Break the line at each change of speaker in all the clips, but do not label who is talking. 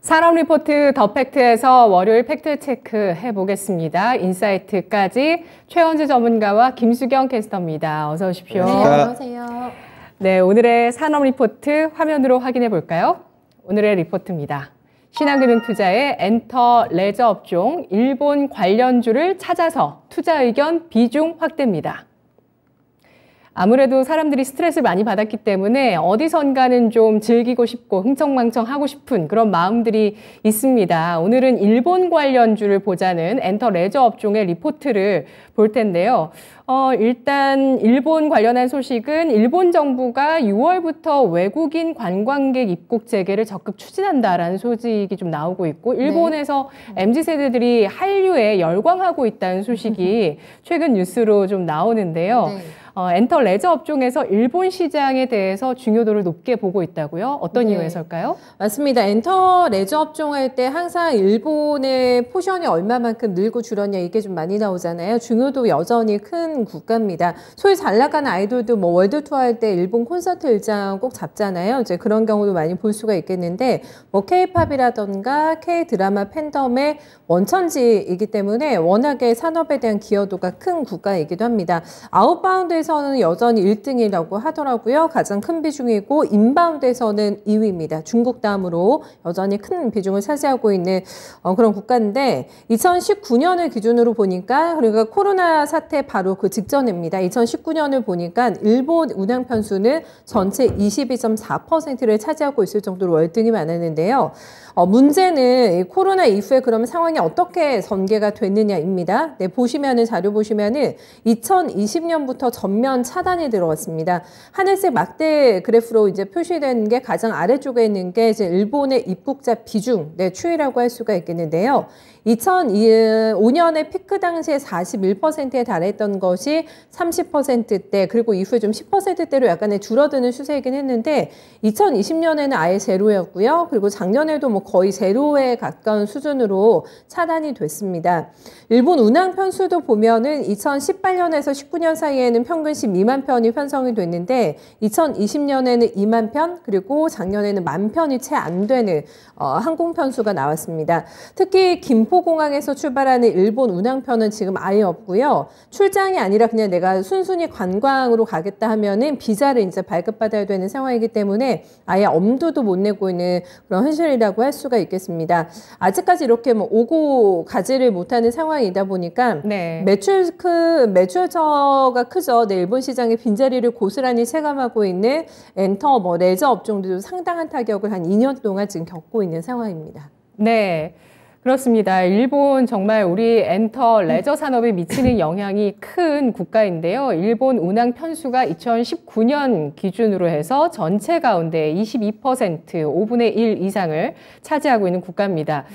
산업 리포트 더 팩트에서 월요일 팩트 체크 해보겠습니다. 인사이트까지 최원재 전문가와 김수경 캐스터입니다. 어서 오십시오.
네, 안녕하세요.
네, 오늘의 산업 리포트 화면으로 확인해 볼까요? 오늘의 리포트입니다. 신한금융투자의 엔터 레저 업종 일본 관련주를 찾아서 투자 의견 비중 확대입니다. 아무래도 사람들이 스트레스를 많이 받았기 때문에 어디선가는 좀 즐기고 싶고 흥청망청하고 싶은 그런 마음들이 있습니다. 오늘은 일본 관련주를 보자는 엔터 레저 업종의 리포트를 볼 텐데요. 일단 일본 관련한 소식은 일본 정부가 6월부터 외국인 관광객 입국 재개를 적극 추진한다라는 소식이 좀 나오고 있고 일본에서 MZ세대들이 한류에 열광하고 있다는 소식이 최근 뉴스로 좀 나오는데요.
네.
엔터 레저 업종에서 일본 시장에 대해서 중요도를 높게 보고 있다고요? 어떤 이유에서일까요?
맞습니다. 엔터 레저 업종 할 때 항상 일본의 포션이 얼마만큼 늘고 줄었냐 이게 좀 많이 나오잖아요. 중요도 여전히 큰 국가입니다. 소위 잘 나가는 아이돌도 뭐 월드 투어 할 때 일본 콘서트 일정 꼭 잡잖아요. 이제 그런 경우도 많이 볼 수가 있겠는데 뭐 K-팝이라던가 K-드라마 팬덤의 원천지이기 때문에 워낙에 산업에 대한 기여도가 큰 국가이기도 합니다. 아웃바운드에서는 여전히 1등이라고 하더라고요. 가장 큰 비중이고 인바운드에서는 2위입니다. 중국 다음으로 여전히 큰 비중을 차지하고 있는 그런 국가인데 2019년을 기준으로 보니까 그러니까 코로나 사태 바로 그 직전입니다. 2019년을 보니까 일본 운항 편수는 전체 22.4%를 차지하고 있을 정도로 월등히 많았는데요. 문제는 이 코로나 이후에 그러면 상황이 어떻게 전개가 됐느냐입니다. 네, 보시면은 자료 보시면은 2020년부터 전면 차단이 들어왔습니다. 하늘색 막대 그래프로 이제 표시된 게 가장 아래쪽에 있는 게 이제 일본의 입국자 비중, 네, 추이라고 할 수가 있겠는데요. 2005년에 피크 당시에 41%에 달했던 것이 30%대 그리고 이후에 좀 10%대로 약간의 줄어드는 추세이긴 했는데 2020년에는 아예 제로였고요. 그리고 작년에도 뭐 거의 제로에 가까운 수준으로 차단이 됐습니다. 일본 운항 편수도 보면은 2018년에서 19년 사이에는 평균 12만 편이 편성이 됐는데 2020년에는 2만 편 그리고 작년에는 1만 편이 채 안 되는 항공 편수가 나왔습니다. 특히 김포공항에서 출발하는 일본 운항편은 지금 아예 없고요. 출장이 아니라 그냥 내가 순순히 관광으로 가겠다 하면은 비자를 이제 발급받아야 되는 상황이기 때문에 아예 엄두도 못 내고 있는 그런 현실이라고 할 수가 있겠습니다. 아직까지 이렇게 뭐 오고 가지를 못하는 상황이다 보니까 매출처가 크죠. 네, 일본 시장의 빈자리를 고스란히 체감하고 있는 엔터 레저 업종들도 상당한 타격을 한 2년 동안 지금 겪고 있는 상황입니다.
네. 그렇습니다. 일본 정말 우리 엔터 레저 산업에 미치는 영향이 큰 국가인데요. 일본 운항 편수가 2019년 기준으로 해서 전체 가운데 22%, 5분의 1 이상을 차지하고 있는 국가입니다.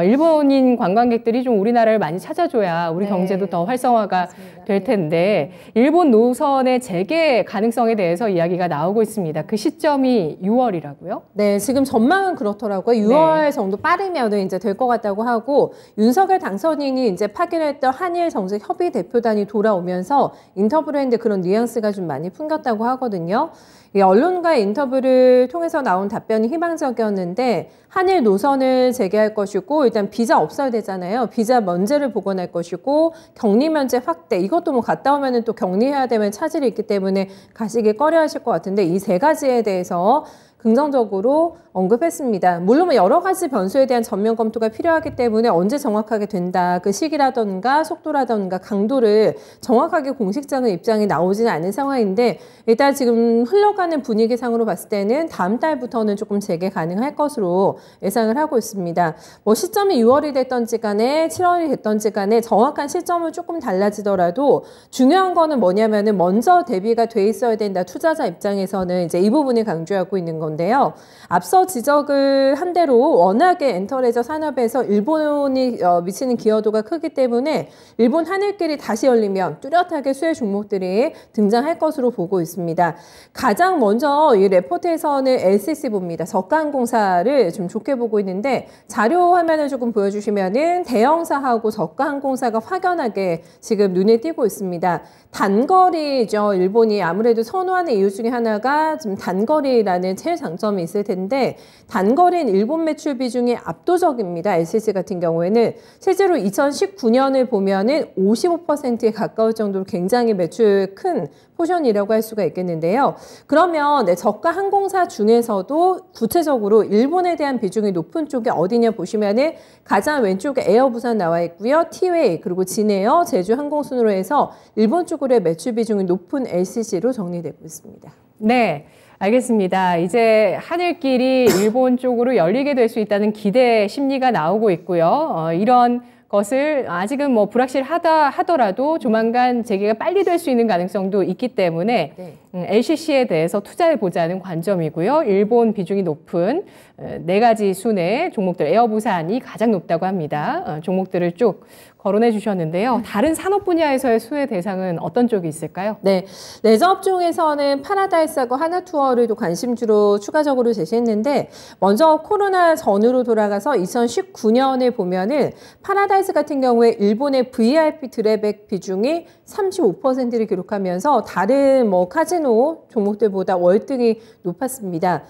일본인 관광객들이 좀 우리나라를 많이 찾아줘야 우리 경제도 더 활성화가
맞습니다.
될 텐데 일본 노선의 재개 가능성에 대해서 이야기가 나오고 있습니다. 그 시점이 6월이라고요?
네, 지금 전망은 그렇더라고요. 6월 정도 빠르면 이제 될 것 같다고 하고 윤석열 당선인이 이제 파견했던 한일 정책 협의 대표단이 돌아오면서 인터뷰를 했는데 그런 뉘앙스가 좀 많이 풍겼다고 하거든요. 이 언론과의 인터뷰를 통해서 나온 답변이 희망적이었는데 한일 노선을 재개할 것이고 일단 비자 없어야 되잖아요. 비자 면제를 복원할 것이고 격리 면제 확대 이것도 뭐 갔다 오면은 또 격리해야 되면 차질이 있기 때문에 가시기 꺼려하실 것 같은데 이 세 가지에 대해서 긍정적으로 언급했습니다. 물론 여러 가지 변수에 대한 전면 검토가 필요하기 때문에 언제 정확하게 된다. 그 시기라던가 속도라던가 강도를 정확하게 공식적인 입장이 나오지는 않은 상황인데 일단 지금 흘러가는 분위기상으로 봤을 때는 다음 달부터는 조금 재개 가능할 것으로 예상을 하고 있습니다. 뭐 시점이 6월이 됐던지 간에 7월이 됐던지 간에 정확한 시점은 조금 달라지더라도 중요한 거는 뭐냐면은 먼저 대비가 돼 있어야 된다. 투자자 입장에서는 이제 이 부분을 강조하고 있는 건데요. 앞서 지적을 한 대로 워낙에 엔터레저 산업에서 일본이 미치는 기여도가 크기 때문에 일본 하늘길이 다시 열리면 뚜렷하게 수혜 종목들이 등장할 것으로 보고 있습니다. 가장 먼저 이 레포트에서는 LCC 봅니다. 저가항공사를 좀 좋게 보고 있는데 자료 화면을 조금 보여주시면은 대형사하고 저가항공사가 확연하게 지금 눈에 띄고 있습니다. 단거리죠. 일본이 아무래도 선호하는 이유 중에 하나가 좀 단거리라는 장점이 있을 텐데 단거리인 일본 매출 비중이 압도적입니다. LCC 같은 경우에는 실제로 2019년을 보면은 55%에 가까울 정도로 굉장히 매출 큰 포션이라고 할 수가 있겠는데요. 그러면 저가 항공사 중에서도 구체적으로 일본에 대한 비중이 높은 쪽이 어디냐 보시면은 가장 왼쪽에 에어부산 나와 있고요. 티웨이 그리고 진에어, 제주 항공순으로 해서 일본 쪽으로의 매출 비중이 높은 LCC로 정리되고 있습니다.
네. 알겠습니다. 이제 하늘길이 일본 쪽으로 열리게 될 수 있다는 기대 심리가 나오고 있고요. 이런 것을 아직은 뭐 불확실하다 하더라도 조만간 재개가 빨리 될 수 있는 가능성도 있기 때문에
네.
LCC에 대해서 투자해보자는 관점이고요. 일본 비중이 높은 4가지 순의 종목들, 에어부산이 가장 높다고 합니다. 종목들을 쭉 거론해 주셨는데요. 다른 산업 분야에서의 수혜 대상은 어떤 쪽이 있을까요?
네, 레저 업종에서는 파라다이스하고 하나투어를 또 관심주로 추가적으로 제시했는데 먼저 코로나 전으로 돌아가서 2019년에 보면은 파라다이스 같은 경우에 일본의 VIP 드래백 비중이 35%를 기록하면서 다른 뭐 카지노 종목들보다 월등히 높았습니다.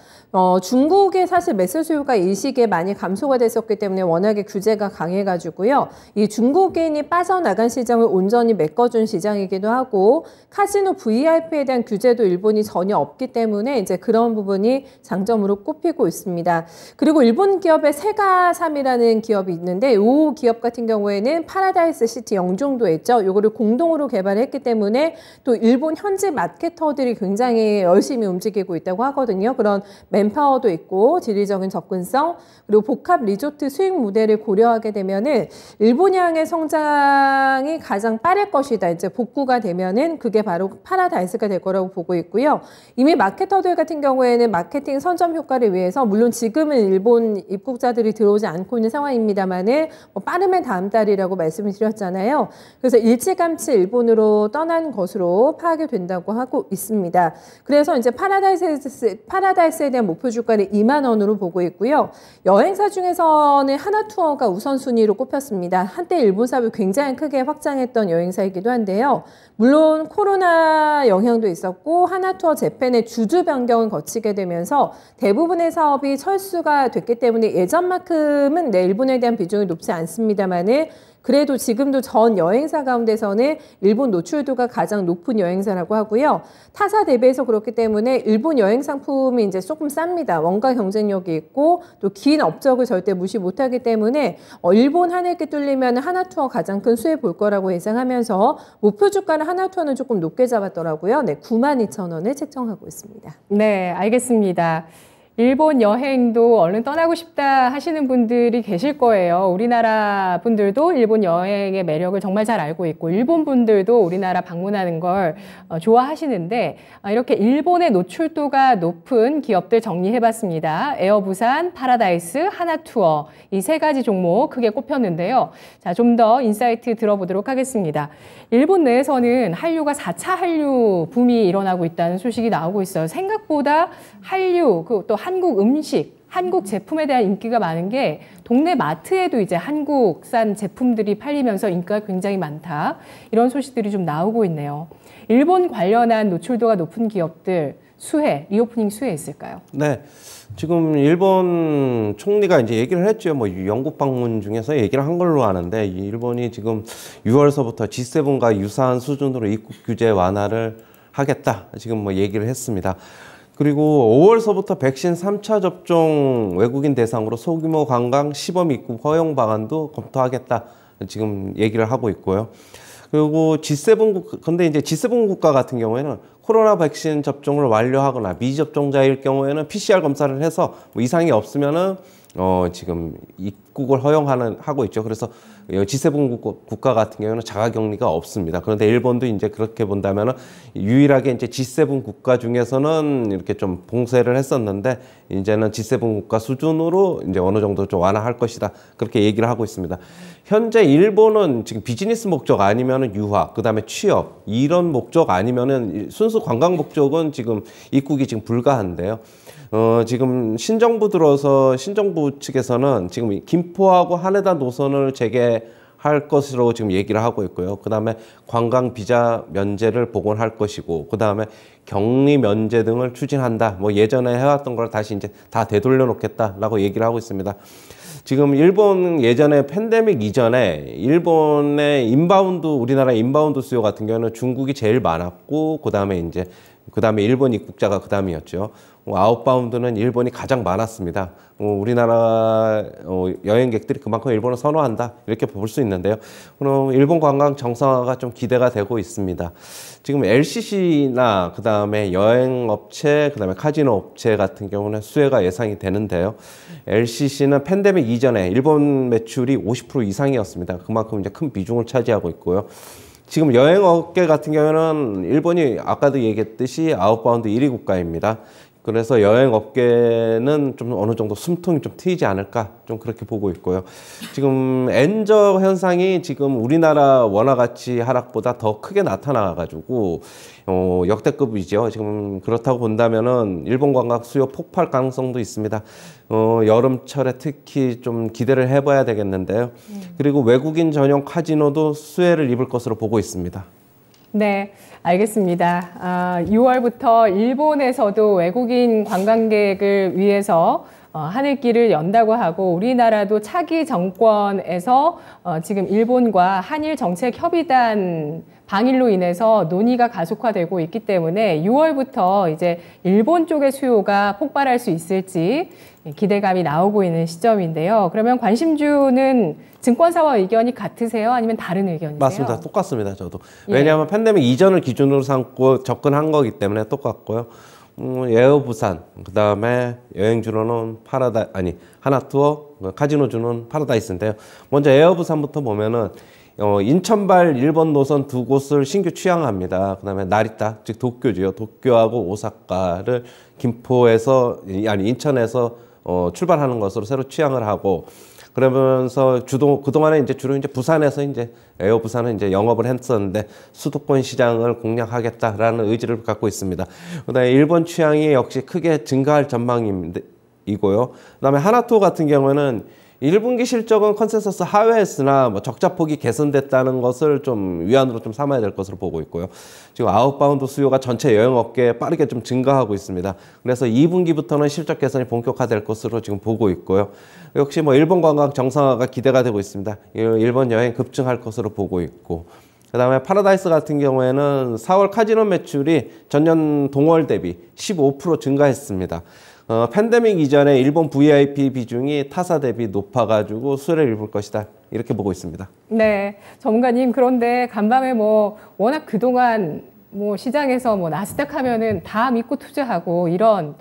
중국의 사실 매수 수요가 이 시기에 많이 감소가 됐었기 때문에 워낙에 규제가 강해가지고요. 이 중국인이 빠져나간 시장을 온전히 메꿔준 시장이기도 하고 카지노 VIP에 대한 규제도 일본이 전혀 없기 때문에 이제 그런 부분이 장점으로 꼽히고 있습니다. 그리고 일본 기업의 세가삼이라는 기업이 있는데 이 기업 같은 경우에는 파라다이스 시티 영종도에 있죠. 요거를 공동으로 개발했기 때문에 또 일본 현지 마케터들이 굉장히 열심히 움직이고 있다고 하거든요. 그런 맨파워도 있고 지리적인 접근성 그리고 복합 리조트 수익 모델을 고려하게 되면은 일본향의 성장이 가장 빠를 것이다. 이제 복구가 되면은 그게 바로 파라다이스가 될 거라고 보고 있고요. 이미 마케터들 같은 경우에는 마케팅 선점 효과를 위해서 물론 지금은 일본 입국자들이 들어오지 않고 있는 상황입니다만은 빠르면 다음 달이라고 말씀을 드렸잖아요. 그래서 일찌감치 일본으로 떠난 것으로 파악이 된다고 하고 있습니다. 그래서 이제 파라다이스에 대한 목표 주가를 2만 원으로 보고 있고요. 여행사 중에서는 하나투어가 우선순위로 꼽혔습니다. 한때 일본 사업을 굉장히 크게 확장했던 여행사이기도 한데요. 물론 코로나 영향도 있었고 하나투어 재팬의 주주 변경을 거치게 되면서 대부분의 사업이 철수가 됐기 때문에 예전만큼은 일본에 대한 비중이 높지 않습니다만은 그래도 지금도 전 여행사 가운데서는 일본 노출도가 가장 높은 여행사라고 하고요. 타사 대비해서 그렇기 때문에 일본 여행 상품이 이제 조금 쌉니다. 원가 경쟁력이 있고 또 긴 업적을 절대 무시 못하기 때문에 일본 하늘길 뚫리면 하나투어 가장 큰 수혜 볼 거라고 예상하면서 목표 주가는 하나투어는 조금 높게 잡았더라고요. 네, 92,000원을 책정하고 있습니다.
네, 알겠습니다. 일본 여행도 얼른 떠나고 싶다 하시는 분들이 계실 거예요. 우리나라 분들도 일본 여행의 매력을 정말 잘 알고 있고 일본 분들도 우리나라 방문하는 걸 좋아하시는데 이렇게 일본의 노출도가 높은 기업들 정리해봤습니다. 에어부산, 파라다이스, 하나투어 이 3가지 종목 크게 꼽혔는데요. 자, 좀 더 인사이트 들어보도록 하겠습니다. 일본 내에서는 한류가 4차 한류 붐이 일어나고 있다는 소식이 나오고 있어요. 생각보다 한류, 또 한국 음식, 한국 제품에 대한 인기가 많은 게 동네 마트에도 이제 한국산 제품들이 팔리면서 인기가 굉장히 많다. 이런 소식들이 좀 나오고 있네요. 일본 관련한 노출도가 높은 기업들 수혜, 리오프닝 수혜 있을까요?
네. 지금 일본 총리가 이제 얘기를 했죠. 뭐 영국 방문 중에서 얘기를 한 걸로 아는데 일본이 지금 6월서부터 G7과 유사한 수준으로 입국 규제 완화를 하겠다. 지금 뭐 얘기를 했습니다. 그리고 5월서부터 백신 3차 접종 외국인 대상으로 소규모 관광 시범 입국 허용 방안도 검토하겠다. 지금 얘기를 하고 있고요. 그리고 근데 이제 G7 국가 같은 경우에는 코로나 백신 접종을 완료하거나 미접종자일 경우에는 PCR 검사를 해서 뭐 이상이 없으면은 지금 입국을 하고 있죠. 그래서 G7 국가 같은 경우는 자가격리가 없습니다. 그런데 일본도 이제 그렇게 본다면은 유일하게 이제 G7 국가 중에서는 이렇게 좀 봉쇄를 했었는데 이제는 G7 국가 수준으로 이제 어느 정도 좀 완화할 것이다. 그렇게 얘기를 하고 있습니다. 현재 일본은 지금 비즈니스 목적 아니면은 유학, 그다음에 취업 이런 목적 아니면은 순수 관광 목적은 지금 입국이 지금 불가한데요. 지금 신정부 측에서는 지금 김포하고 하네다 노선을 재개할 할 것으로 지금 얘기를 하고 있고요. 그 다음에 관광 비자 면제를 복원할 것이고, 그 다음에 격리 면제 등을 추진한다. 뭐 예전에 해왔던 걸 다시 이제 다 되돌려 놓겠다라고 얘기를 하고 있습니다. 지금 일본 예전에 팬데믹 이전에 일본의 인바운드, 우리나라 인바운드 수요 같은 경우는 중국이 제일 많았고, 그 다음에 일본 입국자가 그 다음이었죠. 아웃바운드는 일본이 가장 많았습니다. 우리나라 여행객들이 그만큼 일본을 선호한다, 이렇게 볼 수 있는데요. 그럼 일본 관광 정상화가 좀 기대가 되고 있습니다. 지금 LCC나 그 다음에 여행업체, 그 다음에 카지노 업체 같은 경우는 수혜가 예상이 되는데요. LCC는 팬데믹 이전에 일본 매출이 50% 이상이었습니다. 그만큼 이제 큰 비중을 차지하고 있고요. 지금 여행업계 같은 경우는 일본이 아까도 얘기했듯이 아웃바운드 1위 국가입니다. 그래서 여행업계는 좀 어느 정도 숨통이 좀 트이지 않을까, 좀 그렇게 보고 있고요. 지금 엔저 현상이 지금 우리나라 원화 가치 하락보다 더 크게 나타나가지고 역대급이죠. 지금 그렇다고 본다면은 일본 관광 수요 폭발 가능성도 있습니다. 여름철에 특히 좀 기대를 해봐야 되겠는데요. 그리고 외국인 전용 카지노도 수혜를 입을 것으로 보고 있습니다.
네, 알겠습니다. 6월부터 일본에서도 외국인 관광객을 위해서 하늘길을 연다고 하고, 우리나라도 차기 정권에서 지금 일본과 한일 정책 협의단 방일로 인해서 논의가 가속화되고 있기 때문에 6월부터 이제 일본 쪽의 수요가 폭발할 수 있을지 기대감이 나오고 있는 시점인데요. 그러면 관심주는 증권사와 의견이 같으세요? 아니면 다른 의견이세요?
맞습니다. 똑같습니다. 저도. 왜냐하면 팬데믹 이전을 기준으로 삼고 접근한 거기 때문에 똑같고요. 에어부산, 그 다음에 여행주로는 하나투어, 카지노주는 파라다이스인데요. 먼저 에어부산부터 보면은 인천발 일본 노선 두 곳을 신규 취항합니다. 그 다음에 나리타, 즉 도쿄지요. 도쿄하고 오사카를 인천에서 출발하는 것으로 새로 취항을 하고, 그러면서 그동안에 이제 주로 이제 부산에서 이제 에어부산은 이제 영업을 했었는데 수도권 시장을 공략하겠다라는 의지를 갖고 있습니다. 그다음에 일본 취향이 역시 크게 증가할 전망이고요. 그다음에 하나투어 같은 경우는 1분기 실적은 컨센서스 하회했으나 뭐 적자폭이 개선됐다는 것을 좀 위안으로 좀 삼아야 될 것으로 보고 있고요. 지금 아웃바운드 수요가 전체 여행업계에 빠르게 좀 증가하고 있습니다. 그래서 2분기부터는 실적 개선이 본격화될 것으로 지금 보고 있고요. 역시 뭐 일본 관광 정상화가 기대가 되고 있습니다. 일본 여행 급증할 것으로 보고 있고, 그 다음에 파라다이스 같은 경우에는 4월 카지노 매출이 전년 동월 대비 15% 증가했습니다. 팬데믹 이전에 일본 VIP 비중이 타사 대비 높아가지고 수혜를 입을 것이다, 이렇게 보고 있습니다.
네, 전문가님, 그런데 간밤에 워낙 그동안 시장에서 나스닥 하면은 다 믿고 투자하고 이런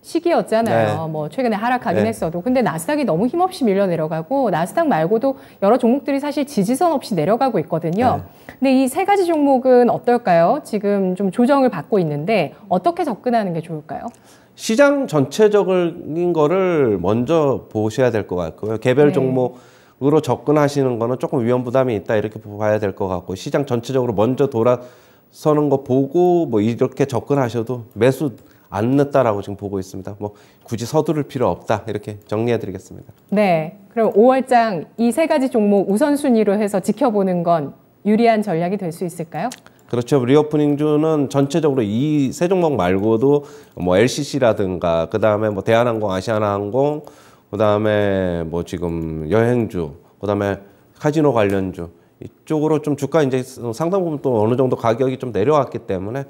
시기였잖아요.
네.
최근에 하락하긴 했어도. 근데 나스닥이 너무 힘없이 밀려 내려가고, 나스닥 말고도 여러 종목들이 사실 지지선 없이 내려가고 있거든요. 근데 이 세 가지 종목은 어떨까요? 지금 좀 조정을 받고 있는데 어떻게 접근하는 게 좋을까요?
시장 전체적인 거를 먼저 보셔야 될 것 같고요. 개별 종목으로 접근하시는 거는 조금 위험 부담이 있다, 이렇게 봐야 될 것 같고, 시장 전체적으로 먼저 돌아서는 거 보고 이렇게 접근하셔도 매수 안 늦다라고 지금 보고 있습니다. 굳이 서두를 필요 없다, 이렇게 정리해 드리겠습니다.
네, 그럼 5월장 이 세 가지 종목 우선순위로 해서 지켜보는 건 유리한 전략이 될 수 있을까요?
그렇죠. 리오프닝주는 전체적으로 이 세 종목 말고도 LCC라든가, 그 다음에 대한항공, 아시아나항공, 그 다음에 지금 여행주, 그 다음에 카지노 관련주, 이쪽으로 좀 주가 이제 상당 부분 또 어느 정도 가격이 좀 내려왔기 때문에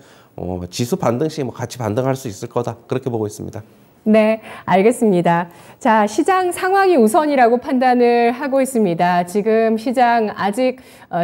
지수 반등 시 같이 반등할 수 있을 거다, 그렇게 보고 있습니다.
네, 알겠습니다. 자, 시장 상황이 우선이라고 판단을 하고 있습니다. 지금 시장 아직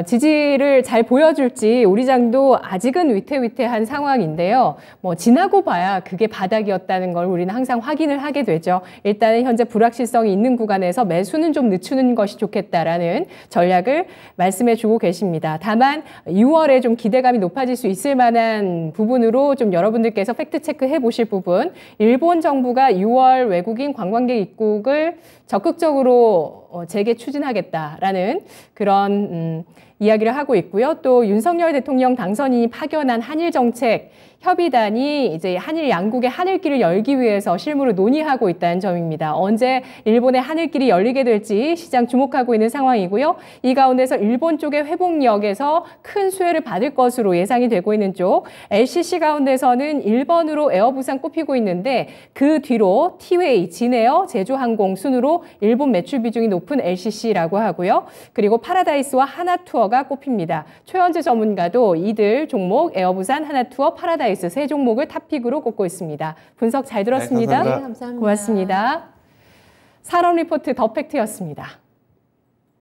지지를 잘 보여줄지 우리 장도 아직은 위태위태한 상황인데요. 지나고 봐야 그게 바닥이었다는 걸 우리는 항상 확인을 하게 되죠. 일단은 현재 불확실성이 있는 구간에서 매수는 좀 늦추는 것이 좋겠다라는 전략을 말씀해 주고 계십니다. 다만 6월에 좀 기대감이 높아질 수 있을 만한 부분으로 좀 여러분들께서 팩트 체크해 보실 부분, 일본 정부가 6월 외국인 관광객 입국을 적극적으로 재개 추진하겠다라는 그런 이야기를 하고 있고요. 또 윤석열 대통령 당선인이 파견한 한일 정책 협의단이 이제 한일 양국의 하늘길을 열기 위해서 실무를 논의하고 있다는 점입니다. 언제 일본의 하늘길이 열리게 될지 시장 주목하고 있는 상황이고요. 이 가운데서 일본 쪽의 회복력에서 큰 수혜를 받을 것으로 예상이 되고 있는 쪽 LCC 가운데서는 1번으로 에어부산 꼽히고 있는데 그 뒤로 티웨이, 진에어, 제주항공 순으로 일본 매출 비중이 높은 LCC라고 하고요. 그리고 파라다이스와 하나투어가 꼽힙니다. 최현재 전문가도 이들 종목 에어부산, 하나투어, 파라다이스 세 종목을 탑픽으로 꼽고 있습니다. 분석 잘 들었습니다.
네,
감사합니다.
고맙습니다. 산업 리포트 더 팩트였습니다.